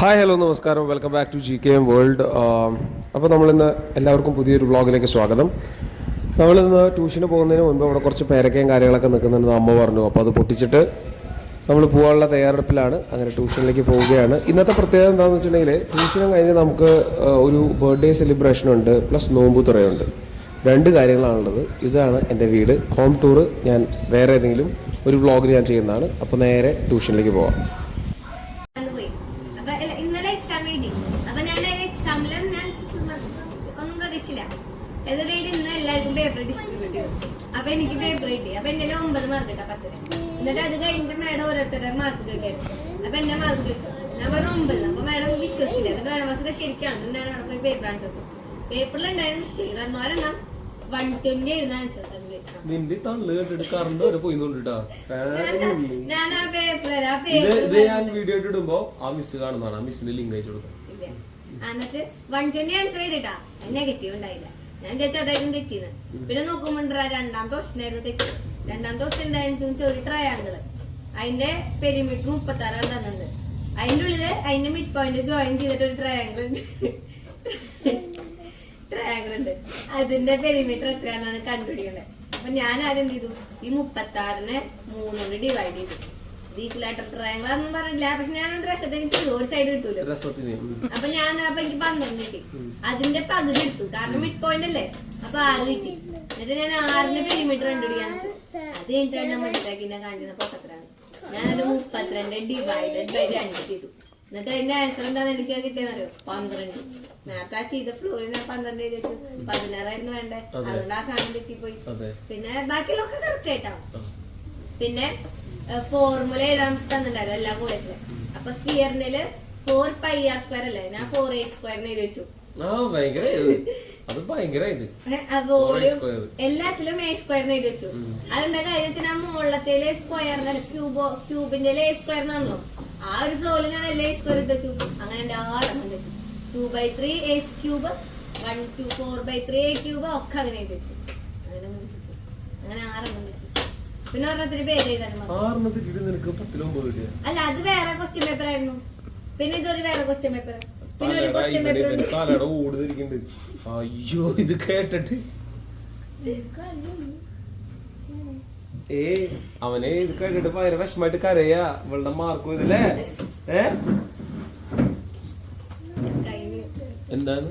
Hi hello നമസ്കാരം, welcome back to GKM world. അപ്പോൾ നമ്മളിന്ന് എല്ലാവർക്കും പുതിയൊരു വ്ളോഗിലേക്ക് സ്വാഗതം. നമ്മളിന്ന് ട്യൂഷന് പോകുന്നതിന് മുൻപ് ഇവിടെ കുറച്ച് പേരക്കയും കാര്യങ്ങളൊക്കെ നിൽക്കുന്നുണ്ടെന്ന് അമ്മ പറഞ്ഞു. അപ്പോൾ അത് പൊട്ടിച്ചിട്ട് നമ്മൾ പോകാനുള്ള തയ്യാറെടുപ്പിലാണ്. അങ്ങനെ ട്യൂഷനിലേക്ക് പോവുകയാണ്. ഇന്നത്തെ പ്രത്യേകത എന്താണെന്ന് വെച്ചിട്ടുണ്ടെങ്കിൽ, ട്യൂഷനും കഴിഞ്ഞ് നമുക്ക് ഒരു ബർത്ത്ഡേ സെലിബ്രേഷൻ ഉണ്ട്, പ്ലസ് നോമ്പ് തുറയുണ്ട്. രണ്ട് കാര്യങ്ങളാണുള്ളത്. ഇതാണ് എൻ്റെ വീട്. ഹോം ടൂർ ഞാൻ വേറെ ഏതെങ്കിലും ഒരു വ്ളോഗ് ഞാൻ ചെയ്യുന്നതാണ്. അപ്പോൾ നേരെ ട്യൂഷനിലേക്ക് പോകാം. ഇന്ന് എല്ലാവർക്കും പേപ്പർ ഡിസ്ട്രിബ്യൂട്ട് ചെയ്തു. അപ്പൊ എനിക്ക് പേപ്പർ കിട്ടി. അപ്പൊ എന്റെ 9 മാർക്ക് ഇട്ടാ 10. എന്നിട്ട് അത് കഴിഞ്ഞിട്ട് മാഡം ഓരോരുത്തരുടെ മാർക്ക് ചോദിക്കായിരുന്നു. അപ്പൊ എന്റെ മാർക്ക് ചോദിച്ചു, ഞാൻ പറഞ്ഞു 9. അപ്പൊ മാഡം വിശ്വസിച്ചില്ല. എന്നിട്ട് മാഡം ശരിക്കാണ്. ഞാൻ അവിടെ പോയി പേപ്പർ കാണിച്ചു. പേപ്പറിലുണ്ടായിരുന്ന മിസ്റ്റേക്ക് തന്നോരെണ്ണം 120 എഴുതാൻ ആൻസർ. ഞാൻ ആ പേപ്പർ വീഡിയോ ഇടുമ്പോ ആ മിസ് കാണുന്നതാണ്. ആ മിസ്സിന്റെ ലിങ്ക് അയച്ചു കൊടുക്കാം. എന്നിട്ട് 120 ആൻസർ ചെയ്തിട്ടാ നെഗറ്റീവ് ഉണ്ടായില്ല. ഞാൻ ചോദിച്ചാൽ അതായിരുന്നു തെറ്റിന്ന്. പിന്നെ നോക്കുമ്പോ രണ്ടാമത്തെ ക്വസ്റ്റ്യനായിരുന്നു തെറ്റി. രണ്ടാമത്തെ ക്വസ്റ്റ്യൻ എന്തായിരുന്നു ഒരു ട്രയാങ്കിള്. അതിന്റെ പെരിമീറ്റർ 36 തന്നുണ്ട്. അതിന്റെ ഉള്ളില് അതിന്റെ മിഡ് പോയിന്റ് ജോയിൻ ചെയ്തിട്ട് ഒരു ട്രയാങ്കിൾ ഉണ്ട്. അതിന്റെ പെരിമീറ്റർ എത്രയാണെന്നാണ് കണ്ടുപിടിക്കേണ്ടത്. അപ്പൊ ഞാൻ ആദ്യം എന്ത് ചെയ്തു, ഈ 36-നെ 3 കൊണ്ട് ഡിവൈഡ് ചെയ്തു. ഈക്വലാറ്റർ ട്രയാങ്കിൾ അതൊന്നും പറഞ്ഞില്ല. പക്ഷെ ഞാൻ രസത്തിന് ചെയ്തു, ഒരു സൈഡ് കിട്ടൂലോ. അപ്പൊ ഞാൻ അപ്പൊ എനിക്ക് 12 കിട്ടി. അതിന്റെ പകുതി എടുത്തു, കാരണം മിഡ് പോയിന്റ് അല്ലേ. അപ്പൊ 6 കിട്ടി. എന്നിട്ട് ഞാൻ 6-ന്റെ പെരിമീറ്റർ കണ്ടുപിടിക്കാൻ വെച്ചു. അത് കഴിഞ്ഞിട്ടാണ് മനസ്സിലാക്കി ഞാൻ കാണിക്കുന്ന പൊട്ടത്തിലാണ്. ഞാനൊരു 32 ഡിവൈഡഡ് ബൈ 2 ചെയ്തു. എന്നിട്ട് അതിന്റെ ആൻസർ എന്താന്ന് എനിക്ക് കിട്ടിയെന്നറിയോ? 12. നേരത്തെ ആ ചെയ്ത ഫ്ലോറിന് 12 എഴുതി വെച്ചു. 16 വേണ്ടേ, അതുകൊണ്ട് ആ സാധനം തെറ്റിപ്പോയി. പിന്നെ ബാക്കിയുള്ളൊക്കെ കറക്റ്റ് ആയിട്ടാവും. പിന്നെ ഫോർമുല എഴുതാൻ തന്നിട്ടുണ്ടായിരുന്നു എല്ലാ കൂടെയൊക്കെ. അപ്പൊ സ്ഫിയറിന് 4πr² അല്ലേ, ഞാൻ 4a² എഴുതി വെച്ചു. എല്ലാത്തിലും a² എഴുതി വെച്ചു. അതെന്താ കാര്യം വെച്ചാൽ ഞാൻ മുകളിലത്തേല് സ്ക്വയറിന് ക്യൂബിന്റെ a² എന്നാണല്ലോ. ആ ഒരു ഫ്ലോറിൽ ഞാൻ എല്ലാ a² ഇട്ട് വെച്ചു. അങ്ങനെ എന്റെ 6 വെച്ചു. 2/3 a³ 1 to 4/3 a³ ഒക്കെ അങ്ങനെ എഴുതി വെച്ചു. അങ്ങനെ 6 വെച്ചു. പിന്നെ ഒരെണ്ണത്തിന് പേര് എഴുതാനും അല്ല, അത് വേറെ ക്വസ്റ്റ്യൻ പേപ്പർ ആയിരുന്നു. പിന്നെ ഇതൊരു വേറെ ക്വസ്റ്റ്യൻ പേപ്പർ. പിന്നെ ഒരു ക്വസ്റ്റ്യൻ പേപ്പർ. അയ്യോ, ഇത് കേട്ടിട്ട് അവനെ ഇത് കേട്ടിട്ട് ഭയങ്കര വിഷമായിട്ട് കരയാ. ഇവളുടെ മാർക്ക് ഇതല്ലേ. എന്താണ്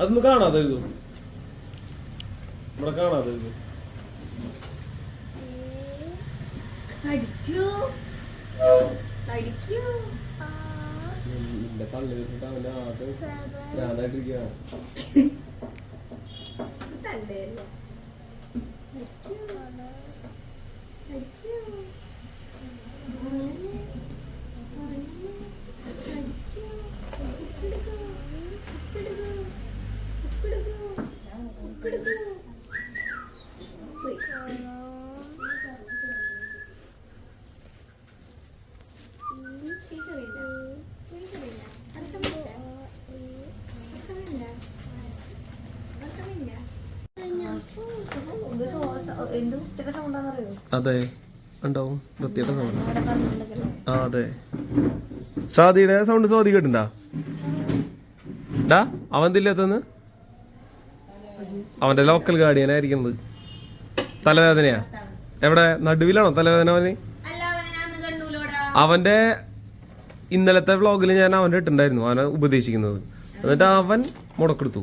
അതൊന്ന് കാണാതെ എഴുതും. ഇവിടെ കാണാതെ എഴുതും. എന്റെ തള്ളി വെച്ചിട്ട് അവന്റെ ആദ്യം ഞാനായിട്ടിരിക്കുക. അതെ, ഉണ്ടാവും. വൃത്തിയുടെ സൗണ്ട്. ആ അതെ, സ്വാതിയുടെ സൗണ്ട് സ്വാതി കേട്ടിണ്ടാ? അവൻ തില്ലാത്തന്ന് അവന്റെ ലോക്കൽ ഗാർഡിയനായിരിക്കുന്നത്. തലവേദനയാ? എവിടെ, നടുവിലാണോ തലവേദന അവന്? അവന്റെ ഇന്നലത്തെ വ്ളോഗിൽ ഞാൻ അവന്റെ ഇട്ടുണ്ടായിരുന്നു, അവനെ ഉപദേശിക്കുന്നത്. എന്നിട്ട് അവൻ മുടക്കെടുത്തു.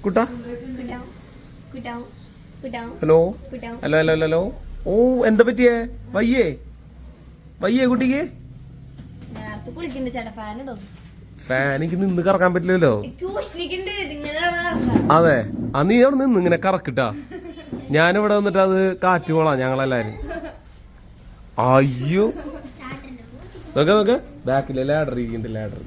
കുട്ടാ ഹലോ ഹലോ ഹലോ ഹലോ. ഓ, എന്താ പറ്റിയേ? വയ്യേ കുട്ടിക്ക്? ഫാൻ എനിക്ക് നിന്ന് കറക്കാൻ പറ്റില്ലല്ലോ. അതെ, നീ അവിടെ നിന്ന് ഇങ്ങനെ കറക്കിട്ടാ. ഞാനിവിടെ വന്നിട്ട് അത് കാറ്റ് കൊള്ളാം ഞങ്ങളെല്ലാരും. അയ്യോ, നോക്കെ ബാക്കിലെ ലാഡർ ഇരിക്കുന്നുണ്ട്. ലാഡർ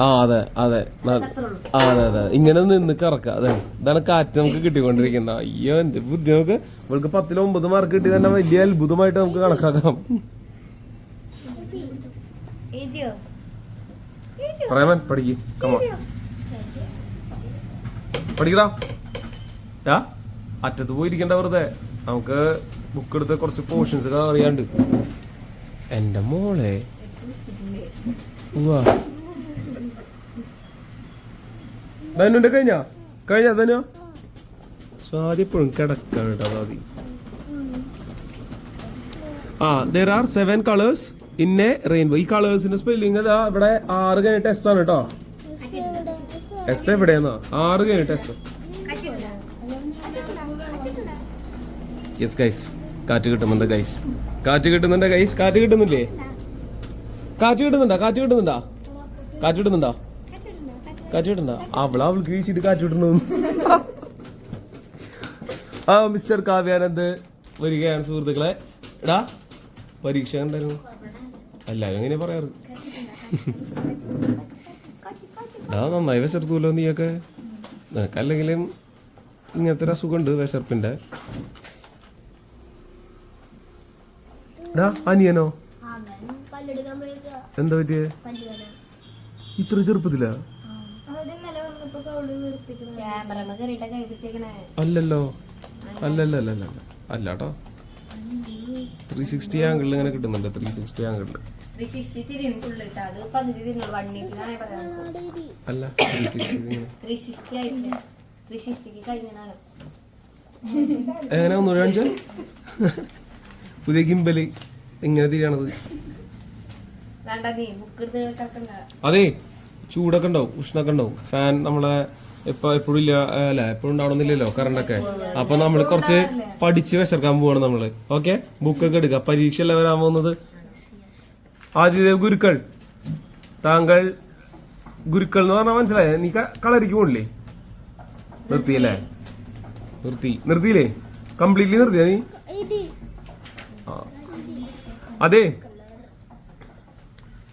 ആ അതെ അതെ അതെ അതെ, ഇങ്ങനെ നിന്ന് കറക്ക. അതെ, ഇതാണ് കാറ്റ് നമുക്ക് കിട്ടിക്കൊണ്ടിരിക്കുന്നത്. അയ്യോ, എന്ത് ബുദ്ധി. നമുക്ക് ഇവൾക്ക് 10-ൽ 9 മാർക്ക് കിട്ടി തന്നെ വലിയ അത്ഭുതമായിട്ട് നമുക്ക് കണക്കാക്കാം. വീഡിയോ പ്രേമൻ പഠിക്ക് കമോൺ പഠിക്കടാ യാ അറ്റത്ത് പോയിരിക്കണ്ട വെറുതെ നമുക്ക് ബുക്ക് എടുത്ത് കുറച്ച് പോർഷൻസ് ഒക്കെ അറിയാണ്ട് എന്റെ മോളെ ധനുന്റെ കഴിഞ്ഞ ധനു സ്വാതി എപ്പോഴും കിടക്കാണ് കേട്ടോ Swathi there are 7 colors in a rainbow. ഈ കളേഴ്സിന്റെ സ്പെല്ലിംഗ് അതാ ഇവിടെ 6 കഴിഞ്ഞിട്ട് എസ് ആണ് കേട്ടോ. എസ് എവിടെയാന്നാ 6 കഴിഞ്ഞിട്ട് എസ്. യെസ് ഗൈസ് കാറ്റ് കിട്ടുന്നുണ്ട് ഗൈസ്. കാറ്റ് കിട്ടുന്നുണ്ട് ഗൈസ്. കാറ്റ് കിട്ടുന്നില്ലേ? കാറ്റ് കിട്ടുന്നുണ്ടാ? കാറ്റ് കിട്ടുന്നുണ്ടാ? കാറ്റ് കിട്ടുന്നുണ്ടാ? കാറ്റ് കിട്ടുന്നുണ്ടാ? അവൾക്ക് വീശിട്ട് കാറ്റ് കിട്ടുന്നു. മിസ്റ്റർ കാവ്യാനന്ദ് വരികയാണ് സുഹൃത്തുക്കളെ. എടാ പരീക്ഷ ഉണ്ടായിരുന്നു എല്ലാരും ഇങ്ങനെ പറയാറ്. നന്നായി വിശർത്തൂല്ലോ നീയൊക്കെ. നിനക്ക് അല്ലെങ്കിലും ഇങ്ങനത്തെ ഒരു അസുഖമുണ്ട് വിശർപ്പിന്റെ. അനിയനോ എന്താ പറ്റിയേ ഇത്ര ചെറുപ്പത്തിലാ? അല്ലല്ലോ അല്ലല്ലോ അല്ലാട്ടോ 360 ആംഗിളിൽ ഇങ്ങനെ കിട്ടുന്നുണ്ട്. 360 ആംഗിളിൽ അല്ല 360 എങ്ങനെ ഒന്നുകൂടെ കാണിച്ചാ പുതിയ ഗിംബല് എങ്ങനെ തിരിയാണത്? അതെ ചൂടൊക്കെ ഉണ്ടാവും ഉഷ്ണൊക്കെ ഉണ്ടാവും. ഫാൻ നമ്മളെ എപ്പോഴും ഇല്ല അല്ല എപ്പോഴും ഉണ്ടാവണമെന്നില്ലല്ലോ കറണ്ടൊക്കെ. അപ്പൊ നമ്മൾ കുറച്ച് പഠിച്ച് വിശർക്കാൻ പോവാണ് നമ്മള്. ഓക്കെ ബുക്കൊക്കെ എടുക്കുക. പരീക്ഷ അല്ല വരാൻ പോകുന്നത്. ആദിദേവ് ഗുരുക്കൾ താങ്കൾ ഗുരുക്കൾ എന്ന് പറഞ്ഞാൽ മനസ്സിലായ? നീ കളരിക്ക് പോണില്ലേ? നിർത്തിയല്ലേ? നിർത്തിയില്ലേ? കംപ്ലീറ്റ്ലി നിർത്തിയാ നീ? അതെ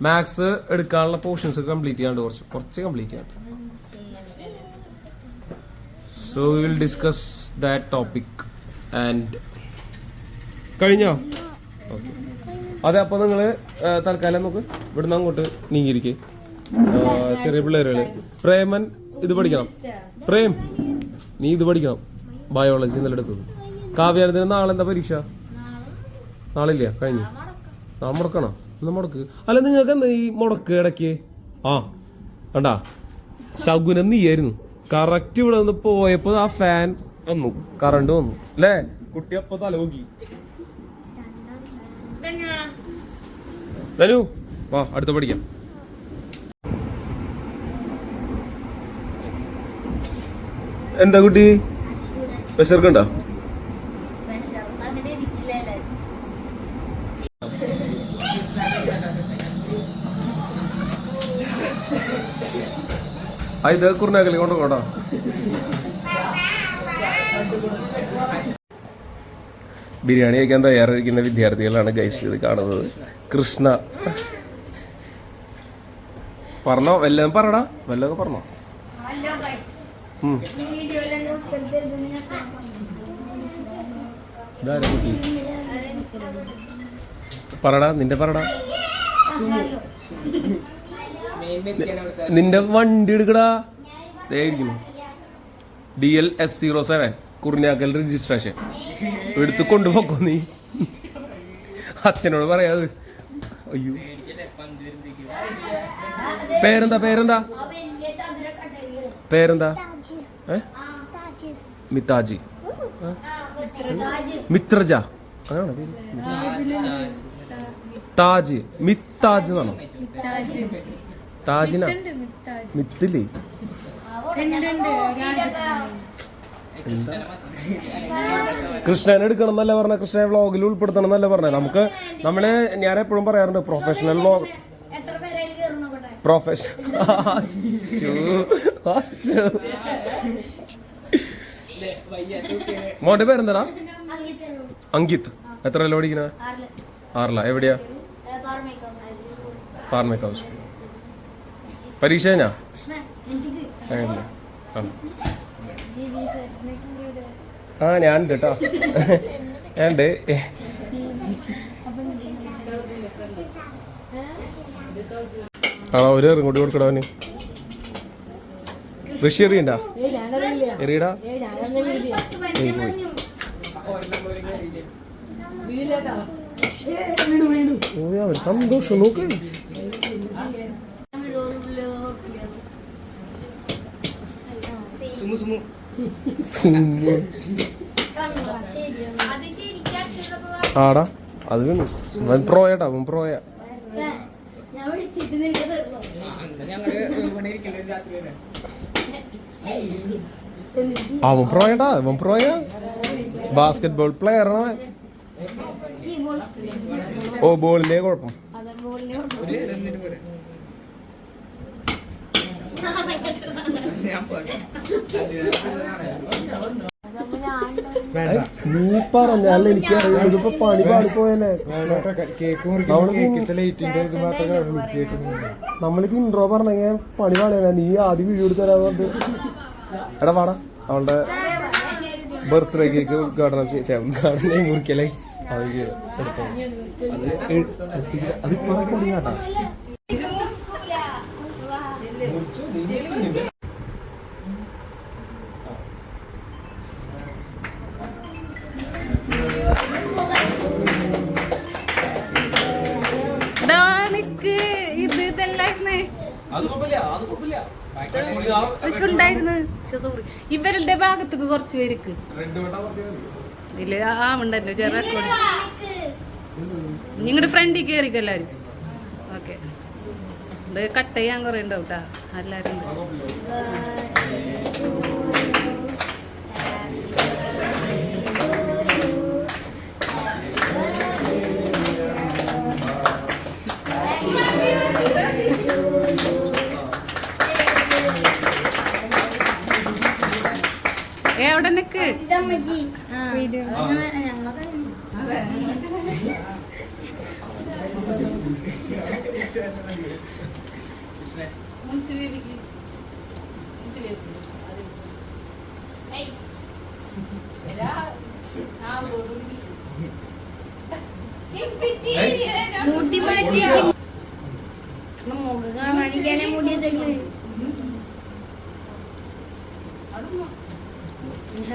മാത്സ് എടുക്കാനുള്ള പോർഷൻസ് കംപ്ലീറ്റ് ചെയ്യാണ്ട് കുറച്ച് കംപ്ലീറ്റ് ചെയ്യാണ്ട്. So we will discuss that topic and കഴിഞ്ഞോ? ഓക്കെ അതെ. അപ്പൊ നിങ്ങള് തൽക്കാലം നോക്ക് ഇവിടുന്ന് അങ്ങോട്ട് നീങ്ങിയിരിക്കേ. ചെറിയ പിള്ളേരുകള് പ്രേമൻ ഇത് പഠിക്കണം. പ്രേം നീ ഇത് പഠിക്കണം. ബയോളജി ഇന്നലെ എടുത്തത്. കാവ്യാനത്തിന് നാളെ എന്താ പരീക്ഷ? നാളില്ല കഴിഞ്ഞു. നാളെ മുടക്കണം. എന്നാ മുടക്ക്. അല്ല നിങ്ങൾക്ക് എന്താ ഈ മുടക്ക് ഇടയ്ക്ക്? കണ്ടാ ശകുനം നീയായിരുന്നു. കറക്റ്റ് ഇവിടെ നിന്ന് പോയപ്പോ ആ ഫാൻ വന്നു കറണ്ട് വന്നു അല്ലേ? കുട്ടി അപ്പൊ തലോക്കി. ധനു വാ അടുത്ത പഠിക്കാം. എന്താ കുട്ടി വിശർക്കുണ്ടോ? ഇത് കുറുനാക്കലി കൊണ്ടുപോകട്ടോ. ബിരിയാണി കഴിക്കാൻ തയ്യാറായിരിക്കുന്ന വിദ്യാർത്ഥികളാണ് ഗൈസ് ഇത് കാണുന്നത്. കൃഷ്ണ പറഞ്ഞോ വല്ലതും പറടാ. വല്ലതൊക്കെ പറഞ്ഞോ. പറടാ നിന്റെ പറടാ. നിന്റെ വണ്ടി എടുക്കടാ. DL-S07 കുറിഞ്ഞാക്കൽ രജിസ്ട്രേഷൻ എടുത്ത് കൊണ്ടുപോക്കോ നീ. അച്ഛനോട് പറയാത്. അയ്യോ പേരെന്താ മിതാജി മിത്രജ അങ്ങനെയാണോ പേര്? താജ് മിത്താജ് എന്നാണോ? താജിന മിത്തില്ലേ? കൃഷ്ണനെ എടുക്കണം എന്നല്ല പറഞ്ഞ. കൃഷ്ണനെ വ്ളോഗിൽ ഉൾപ്പെടുത്തണം എന്നല്ല പറഞ്ഞത്. ഞാൻ എപ്പോഴും പറയാറുണ്ട് പ്രൊഫഷണൽ വ്ളോഗ് മോന്റെ പേരെന്താടാ? അങ്കിത്. എത്രയല്ലോ പഠിക്കണ? 6 എവിടെയാ? പാർമേക്ക് ഹൗസ്. പരീക്ഷ കഴിഞ്ഞാ? ഞാൻ കേട്ടോ ഞാനുണ്ട്. ആ ഒരു ഇങ്ങോട്ട് കൊടുക്കടവന് കൃഷി എറിയണ്ട എറിയടാ അവൻ സന്തോഷം നോക്ക് ആടാ അത് വൻ പ്രോയാട്ടാ വൻ പ്രോയ അവൻ പ്രോയട്ടാ അവൻ പ്രോയ ബാസ്കറ്റ് ബോൾ പ്ലെയർ ആണ്. ഓ ബോളിന്റെ കുഴപ്പം നീ പറഞ്ഞാൽ എനിക്ക് ഇതിപ്പോ പണി പാടിപ്പോയല്ലേ. നമ്മളിപ്പോ ഇൻട്രോ പറഞ്ഞ പണി പാടിയല്ല. നീ ആദ്യം വീഡിയോ എടുത്ത് തരാന്ന് പറഞ്ഞിട്ട് എടാ പാടാ അവളുടെ ബർത്ത്ഡേ കേക്ക് ഉദ്ഘാടനം മുറിക്കലേ അതിപ്പോ കേട്ടാ ഇവരുടെ ഭാഗത്തേക്ക് കുറച്ച് പേർക്ക് ഇതില് ആവുണ്ടല്ലോ ചെറിയ നിങ്ങളുടെ ഫ്രണ്ടിൽ കയറിക്കോ എല്ലാവരും. ഓക്കെ ഇത് കട്ട് ചെയ്യാൻ കുറെ ഉണ്ടാവും കേട്ടാ എല്ലാവരും എവിടെ നിക്ക്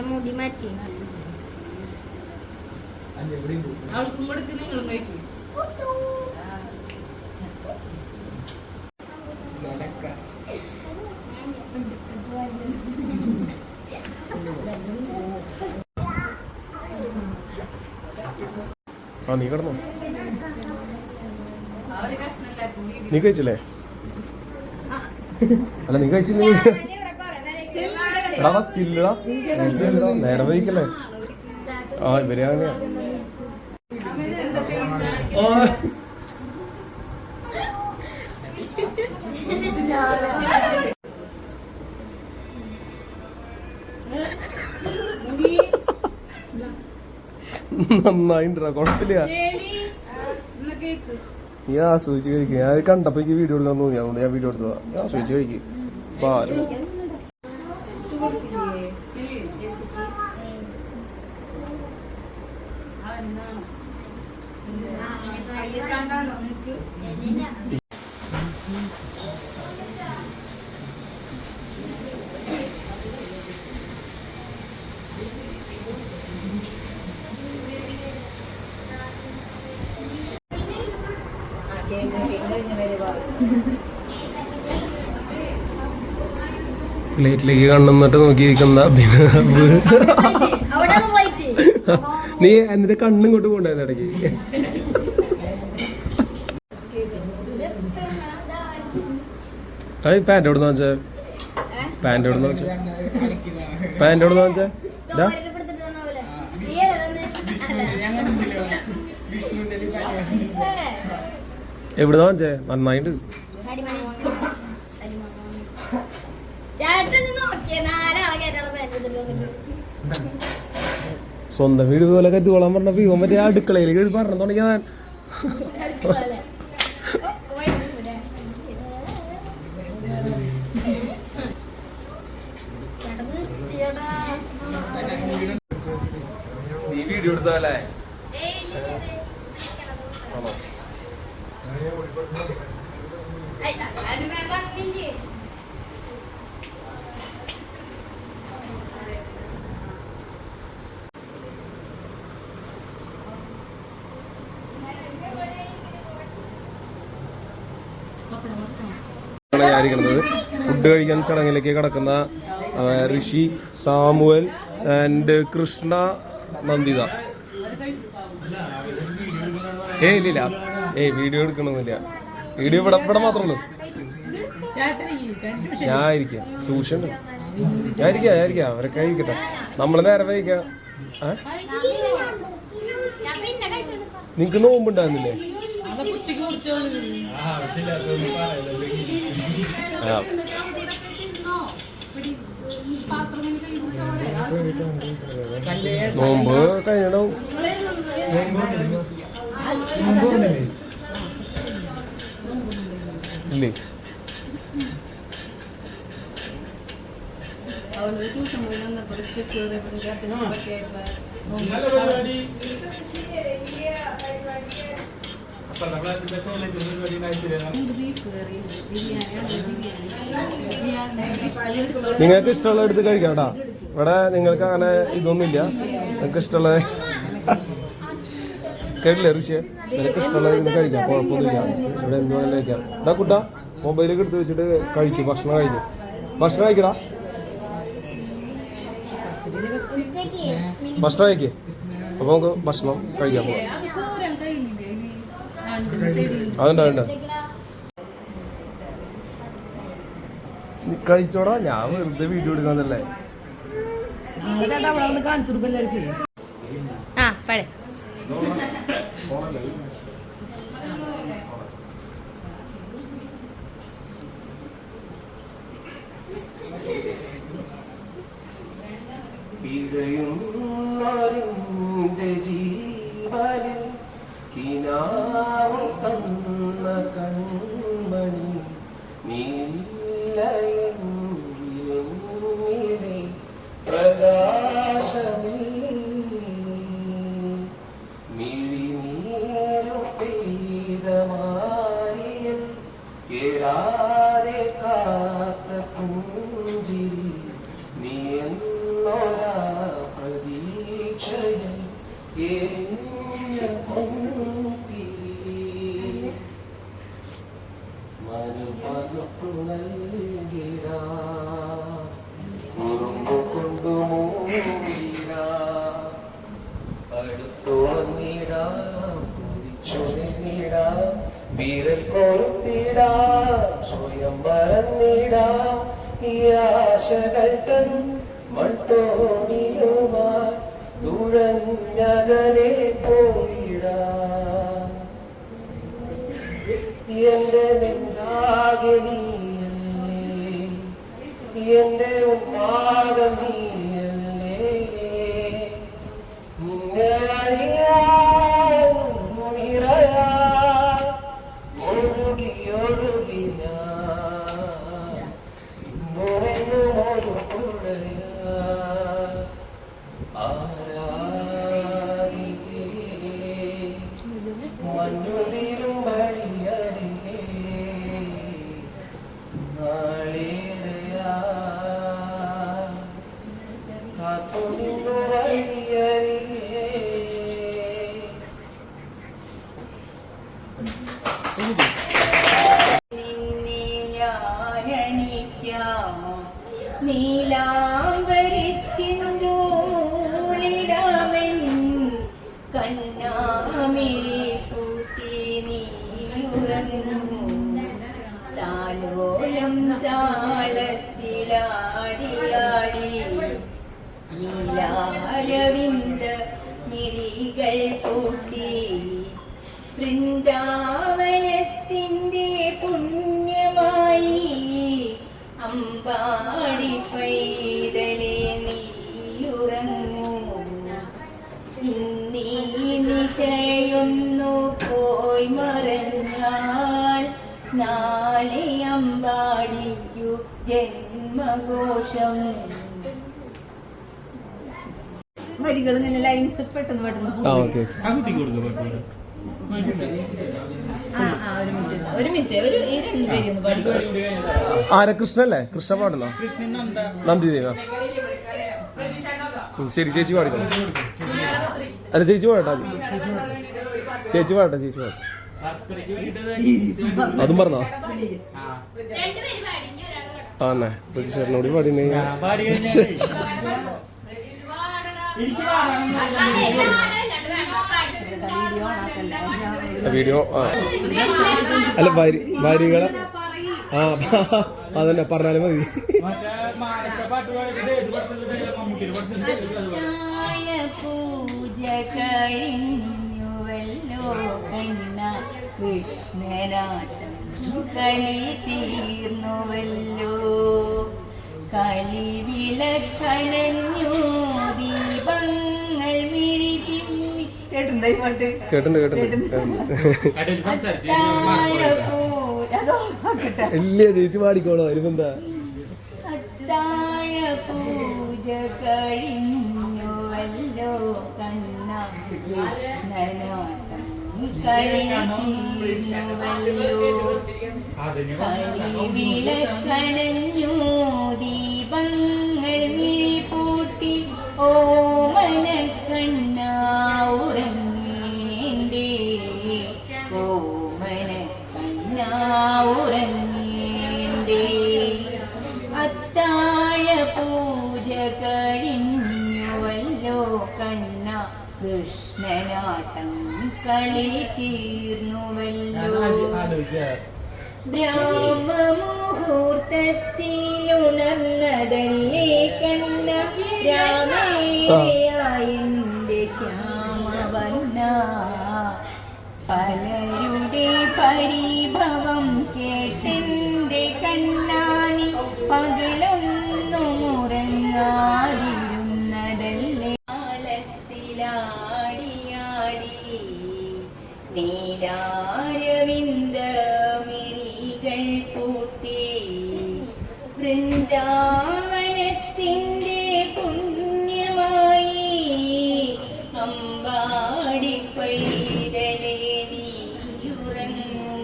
മുടി മാറ്റി അവൾക്കും കൊടുക്ക് നിങ്ങളും കഴിക്കും. ആ നീ കിടന്നോ? നീ കഴിച്ചില്ലേ? അല്ല നീ കഴിച്ചില്ലേ? ചില്ലടാ നേരെ വൈക്കല്ലേ. ആ ഇവര് അങ്ങനെയാ. നന്നായിട്ടാ കുഴപ്പമില്ല. നീ ആസ്വദിച്ച് കഴിക്കുക. ഞാൻ കണ്ടപ്പോ എനിക്ക് വീഡിയോ എടുക്കാൻ തോന്നി, അതുകൊണ്ട് ഞാൻ വീഡിയോ എടുത്തതാ. ഞാൻ ആസ്വദിച്ച് കഴിക്കും. പാല് പ്ലേറ്റിലേക്ക് കണ്ണെന്നിട്ട് നോക്കിയിരിക്കുന്ന അഭിനവ്. നീ എന്നിട്ട് കണ്ണും കൊണ്ട് പോണ്ടായിരുന്നു ഇടയ്ക്ക്. പാൻറ് എവിടുന്ന വെച്ചേ? പാൻറ് എവിടുന്ന വെച്ചേ? പാൻറ് എവിടുന്ന വെച്ചേ? എവിടുന്ന വെച്ചേ? നന്നായിട്ട് സ്വന്തം വീട് പോലെ കരുതിക്കോളാൻ പറഞ്ഞപ്പോ ഇവൻ മറ്റേ അടുക്കളയിലേക്ക് പറഞ്ഞു തുടങ്ങി. ഞാൻ നീ വീഡിയോ എടുത്തല്ലേ? ആണോ? വിചാരിക്കുന്നത് ഫുഡ് കഴിക്കാൻ ചടങ്ങിലേക്ക് കടക്കുന്ന ഋഷി, സാമുവൽ ആൻഡ് കൃഷ്ണ, നന്ദിത. ഇല്ലില്ല, വീഡിയോ എടുക്കണമെന്നില്ല. വീഡിയോ ഇവിടെ മാത്രമേ ഉള്ളൂ. ഞാൻ ഇരിക്കാം, ട്യൂഷൻ ഞാൻ ഇരിക്കാം. അവരൊക്കെ ഇരിക്കട്ടെ, നമ്മൾ നേരെ വൈകാം. നിങ്ങക്ക് നോമ്പുണ്ടായിരുന്നില്ലേ? നോമ്പ് കഴിഞ്ഞിട്ടുണ്ടാവും. ഇല്ലേ? നിങ്ങൾക്ക് ഇഷ്ടമുള്ള എടുത്ത് കഴിക്കാം കേട്ടാ. ഇവിടെ നിങ്ങൾക്ക് അങ്ങനെ ഇതൊന്നുമില്ല. നിങ്ങൾക്ക് ഇഷ്ടമുള്ള കേട്ടില്ലേ ഋഷിയെ? നിനക്ക് ഇഷ്ടമുള്ള ഇന്ന് കഴിക്കാം, കുഴപ്പമൊന്നുമില്ല. ഇവിടെ എന്ത് വേണമെങ്കിലും കഴിക്കാം. എടാ കുട്ടാ, മൊബൈലൊക്കെ എടുത്ത് വെച്ചിട്ട് കഴിക്കും. ഭക്ഷണം കഴിക്കടാ. ഭക്ഷണം കഴിക്കേ. അപ്പൊ നമുക്ക് ഭക്ഷണം കഴിക്കാൻ പോവാം. അതുണ്ട് കഴിച്ചോടാ. ഞാൻ വെറുതെ വീഡിയോ എടുക്കാന്നല്ലേ. ജീവനിൽ കിനാവ് തന്ന കൺമണി നീലയിലെ പ്രകാശമില്ലേ മിഴിനീരു പെയ്ത മാരിയിൽ കേടാതെ കാത്ത പുഞ്ചിരി നീ എന്നൊരാ പ്രതീക്ഷയിൽ എരിഞ്ഞ പൊന്തിരി മനുപകർത്തു നൽകിട ഉറുമ്പു കൊണ്ടു മൂടിട അടുത്തു വന്നിട കുതിച്ചൊഴിഞ്ഞിട വിരൽ കൊളുത്തിട സ്വയം മറന്നിട ഈ ആശകൾ തൻ മൺതോണിയുമായി തുഴഞ്ഞകലെ പോയിടാ എന്റെ നെഞ്ചാകെ നീയല്ലേ, എന്റെ ഉന്മാദം നീയല്ലേ. നിന്നെ അറിയാ ഒഴുകി ഞാൻ ഇന്നുമെന്നും ഒരു പുഴയാ മഞ്ഞുതിരും വഴിയരികെ നാളേറെയാ കാത്തുനിന്നു വഴിയരികെ. നിന്നെ ഞാനണിക്കാമോ നീലാംബരിച്ചിന്തൂളിടാമെൻ കണ്ണാമിഴി കൂട്ടി നീയുറങ്ങുന്നു താലോലം താളത്തിലാടിയാടി നീലാരവിന്ദ മിഴികൾ പൂട്ടി വൃന്ദാവനത്തിൻ്റെ പുണ്യമായി അമ്പാടി പൈതലേ നീയുറങ്ങൂ ഇന്നീ നിശയൊന്നു പോയി മറഞ്ഞാൽ നാളെ അമ്പാടിക്കു ജന്മഘോഷം. വരികൾ ഇങ്ങനെ ലൈൻസ് പെട്ടെന്ന് ഒരു മിനിറ്റ് ഈ രണ്ടുപേരും ഒന്ന് പഠിക്കും. ആരെ കൃഷ്ണല്ലേ? കൃഷ്ണ പാടുന്നോ? നന്ദിദേവ. ശരി, ചേച്ചി പാടിക്കോ. അല്ല, ചേച്ചി പാടട്ടെ. ചേച്ചി പാടട്ടെ. അതും പറഞ്ഞോ? ആ എന്നാ ചേട്ടനോട് പാടിനെ. വീഡിയോ അല്ല, വരികളെ അതന്നെ പറഞ്ഞാലും മതി. പൂജ കഴിഞ്ഞുവല്ലോ കണ്ണ, കൃഷ്ണനാട്ടം കളി തീർന്നുവല്ലോ. കളി വിളക്കണഞ്ഞു ദീപങ്ങൾ വിരിച്ചിമ്മി. കേട്ടിട്ടുണ്ടോ ഈ പാട്ട്? കേട്ടിട്ടുണ്ട്. ഇല്ല, ചേച്ചി പാടിക്കോളോ. ഇരുപന്താ അത്താഴ പൂജ കഴിഞ്ഞുവല്ലോ കണ്ണ, കൃഷ്ണനാട്ടം കളി തീർന്നുവല്ലോ. കളി വിളക്കണഞ്ഞു ദീപങ്ങൾ മിഴിപൂട്ടി ഓമന കണ്ണ ഉറങ്ങേണ്ടേ, ഓമന കണ്ണ ഉറങ്ങേണ്ടേ. അത്താഴ പൂജ കഴിഞ്ഞുവല്ലോ കണ്ണ, കൃഷ്ണനാട്ടം കളി തീർന്നുവല്ലോ. ബ്രഹ്മമുഹൂർത്തത്തിലുണർന്നതല്ലേ കണ്ണ, രാമേയായെന്റെ ശ്യാമവർണ്ണ. പലരുടെ പരിഭവം കേട്ടെന്റെ കണ്ണാനി പകലൊന്നും ഉറങ്ങാതിരുന്നതല്ലേ. കാലത്തിലാടിയാടി നീലാരവിന്ദ മിഴികൾ പൂട്ടി, വൃന്ദാവനത്തിൻ്റെ പുണ്യമായി അമ്പാടി പൈതലേ നീയുറങ്ങൂ.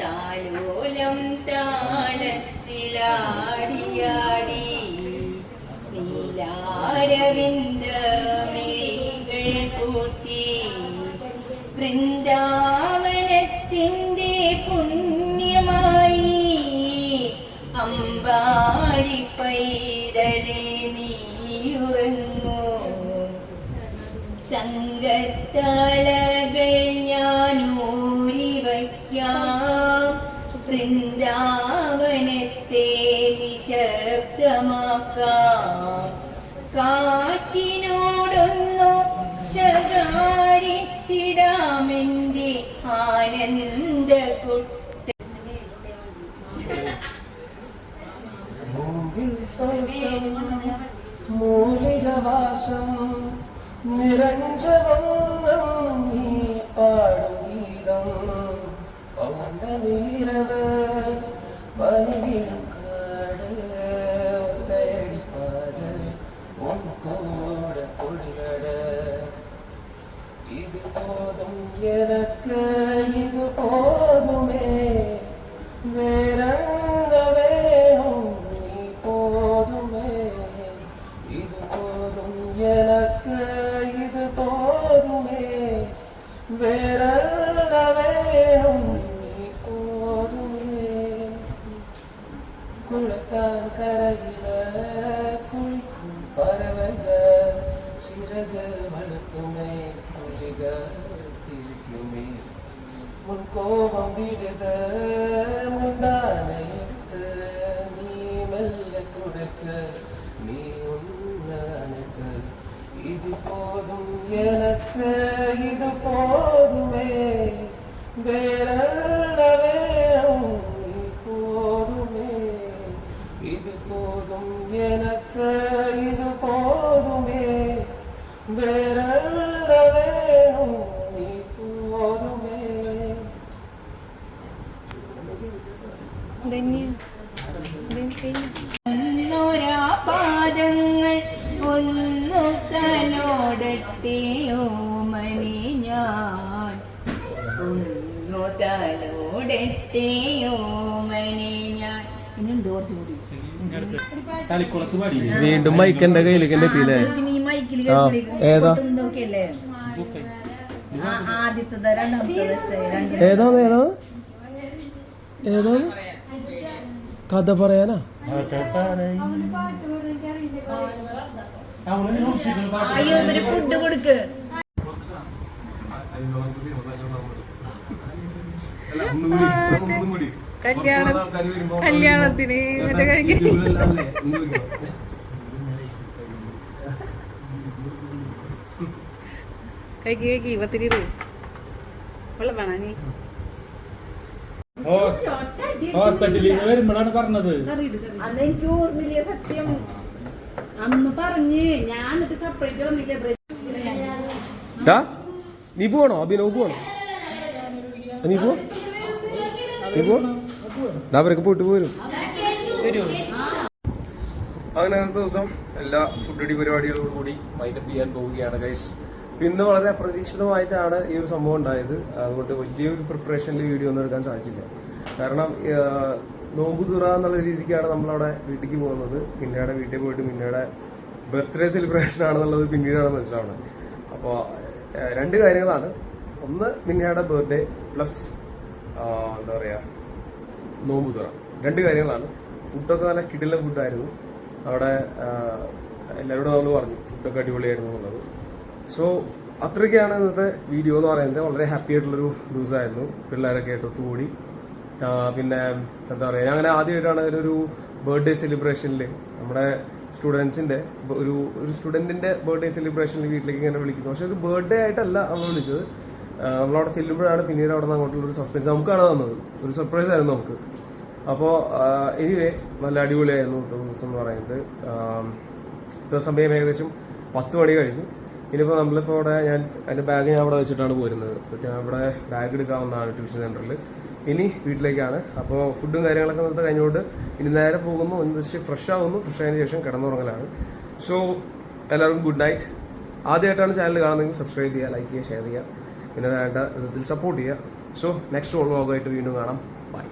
താലോലം താളത്തിലാടിയാടി നീലാരവിന്ദ മിഴികൾ പൂട്ടി, വൃന്ദാവനത്തിൻ്റെ പുണ്യമായി അമ്പാടി പൈതലേ നീയുറങ്ങൂ. തങ്കത്തളകൾ ഞാനൂരി വയ്ക്കാം, വൃന്ദാവനത്തെ നിശബ്ദമാക്കാം. കാറ്റിനോടൊന്നു ശകാരിച്ചിടാമെന്റെ ആനന്ദ കുട്ട. മൂലികവാസം നിരഞ്ജനം നീ പാടും ഗീതം. പൗർണമീരവ് പനിവിഴുക്കാട് ഒത്തയടിപ്പാട് ഉൻകൂട കൊടികട്. ഇത് പോതും എനക്ക്, ഇത് പോതുമേ, വേറെന്ത വേണം നീ പോതുമേ. ഇത് പോതും എനക്ക്, ഇത് പോതുമേ, വേറെന്ത വേണം നീ പോതുമേ. കുളത്താൻ കരയില കുളിക്കും പറവക, சிறகு வளர்த்துமே புலிக திரிக்குமே. முன் கோபம் விடுத முந்தானையிட்டு நீ மெல்ல கொடுக்க, நீ உன்னனுக்கு. இது போதும் எனக்கு, இது போதுமே, வேறென்ன வேணும் நீ போதுமே. இது போதும் எனக்கு, இது போதுமே, വേറെന്ത വേണം നീ പോതുമേ. ഒന്നൊരാ പാദങ്ങൾ ഒന്നു തലോടട്ടെയോ മനെ ഞാൻ, ഒന്നു തലോടട്ടെയോമനെ ഞാൻ. ഇനിയുണ്ട് കുറച്ചുകൂടി. വീണ്ടും മൈക്ക് എന്റെ കയ്യിലേക്ക് തന്നെ എത്തിയില്ലേ? പിന്നെ ഈ മൈക്കിൽ ഏതാ നോക്കിയല്ലേ ആദ്യത്തെ രണ്ടാമത്തെ ഏതാണ് ഏതാണ് ഏതാണ് കഥ പറയാനാ? അയ്യോ ഇവര് ഫുഡ് കൊടുക്ക്. കല്യാണത്തിന് മറ്റേ കഴിക്കാൻ കഴിക്കി പത്തിരി വെള്ളം വേണ നീ ഹോസ്പിറ്റലിൽ നിന്ന് വരുമ്പോഴാണ് പറഞ്ഞത്. അന്ന് എനിക്ക് ഓർമ്മയില്ല സത്യം. അന്ന് പറഞ്ഞ് ഞാൻ എന്നിട്ട് സെപ്പറേറ്റ് വന്നില്ലേ. നീ പോണോ? അഭിനവ് പോണോ? നീ പോ അവരൊക്കെ പോയിട്ട് പോരും. അങ്ങനെ അന്നത്തെ ദിവസം എല്ലാ ഫുഡ് അടി പരിപാടികളോട് കൂടി മൈൻഡപ്പ് ചെയ്യാൻ പോവുകയാണ് ഗൈസ്. ഇന്ന് വളരെ അപ്രതീക്ഷിതമായിട്ടാണ് ഈ ഒരു സംഭവം ഉണ്ടായത്. അതുകൊണ്ട് വലിയൊരു പ്രിപ്പറേഷനിൽ വീഡിയോ ഒന്നും എടുക്കാൻ സാധിച്ചില്ല. കാരണം നോമ്പ് തുറ എന്നുള്ള രീതിക്കാണ് നമ്മളവിടെ വീട്ടിലേക്ക് പോകുന്നത്. മിന്നയുടെ വീട്ടിൽ പോയിട്ട് മിന്നയുടെ ബർത്ത്ഡേ സെലിബ്രേഷൻ ആണെന്നുള്ളത് പിന്നീടാണ് മനസ്സിലാവുന്നത്. അപ്പോൾ രണ്ട് കാര്യങ്ങളാണ്. ഒന്ന് മിന്നയുടെ ബർത്ത്ഡേ പ്ലസ് എന്താ പറയുക നോമ്പ് തുറ. രണ്ട് കാര്യങ്ങളാണ്. ഫുഡൊക്കെ നല്ല കിടിലൻ ഫുഡായിരുന്നു. അവിടെ എല്ലാവരോടും നമ്മൾ പറഞ്ഞു ഫുഡൊക്കെ അടിപൊളിയായിരുന്നു എന്നുള്ളത്. സോ അത്രയ്ക്കാണ് ഇന്നത്തെ വീഡിയോ എന്ന് പറയുന്നത്. വളരെ ഹാപ്പി ആയിട്ടുള്ളൊരു ദിവസമായിരുന്നു. പിള്ളേരൊക്കെ ആയിട്ട് ഒത്തുകൂടി. പിന്നെ എന്താ പറയുക, ഞാൻ അങ്ങനെ ആദ്യമായിട്ടാണ് ഒരു ബർത്ത്ഡേ സെലിബ്രേഷനിൽ നമ്മുടെ സ്റ്റുഡൻസിൻ്റെ ഒരു സ്റ്റുഡൻറ്റിൻ്റെ ബർത്ത്ഡേ സെലിബ്രേഷനിൽ വീട്ടിലേക്ക് ഇങ്ങനെ വിളിക്കുന്നത്. പക്ഷെ ഒരു ബർത്ത്ഡേ ആയിട്ടല്ല നമ്മൾ വിളിച്ചത്. നമ്മളവിടെ ചെല്ലുമ്പോഴാണ് പിന്നീട് അവിടെ നിന്ന് അങ്ങോട്ടുള്ളൊരു സസ്പെൻസ് നമുക്കാണ് തന്നത്. ഒരു സർപ്രൈസ് ആയിരുന്നു നമുക്ക്. അപ്പോൾ എനിവേ നല്ല അടിപൊളിയായിരുന്നു ദിവസം എന്ന് പറയുന്നത്. ഇപ്പോൾ സമയം ഏകദേശം 10 മണി കഴിഞ്ഞു. ഇനിയിപ്പോൾ നമ്മളിപ്പോൾ അവിടെ എൻ്റെ ബാഗ് ഞാൻ അവിടെ വെച്ചിട്ടാണ് പോരുന്നത്. ഞാൻ ഇവിടെ ബാഗ് എടുക്കാവുന്നതാണ് ട്യൂഷൻ സെൻറ്ററിൽ. ഇനി വീട്ടിലേക്കാണ്. അപ്പോൾ ഫുഡും കാര്യങ്ങളൊക്കെ നിർത്തി കഴിഞ്ഞുകൊണ്ട് ഇനി നേരെ പോകുന്നു. ജസ്റ്റ് ഫ്രഷ് ആവുന്നു. ഫ്രഷ് ആയതിനു ശേഷം കിടന്നുറങ്ങലാണ്. സോ എല്ലാവർക്കും ഗുഡ് നൈറ്റ്. ആദ്യമായിട്ടാണ് ചാനൽ കാണുന്നതെങ്കിൽ സബ്സ്ക്രൈബ് ചെയ്യുക, ലൈക്ക് ചെയ്യുക, ഷെയർ ചെയ്യുക, പിന്നെ വേണ്ട വിധത്തിൽ സപ്പോർട്ട് ചെയ്യുക. സോ നെക്സ്റ്റ് വ്ളോഗായിട്ട് വീണ്ടും കാണാം. ബൈ.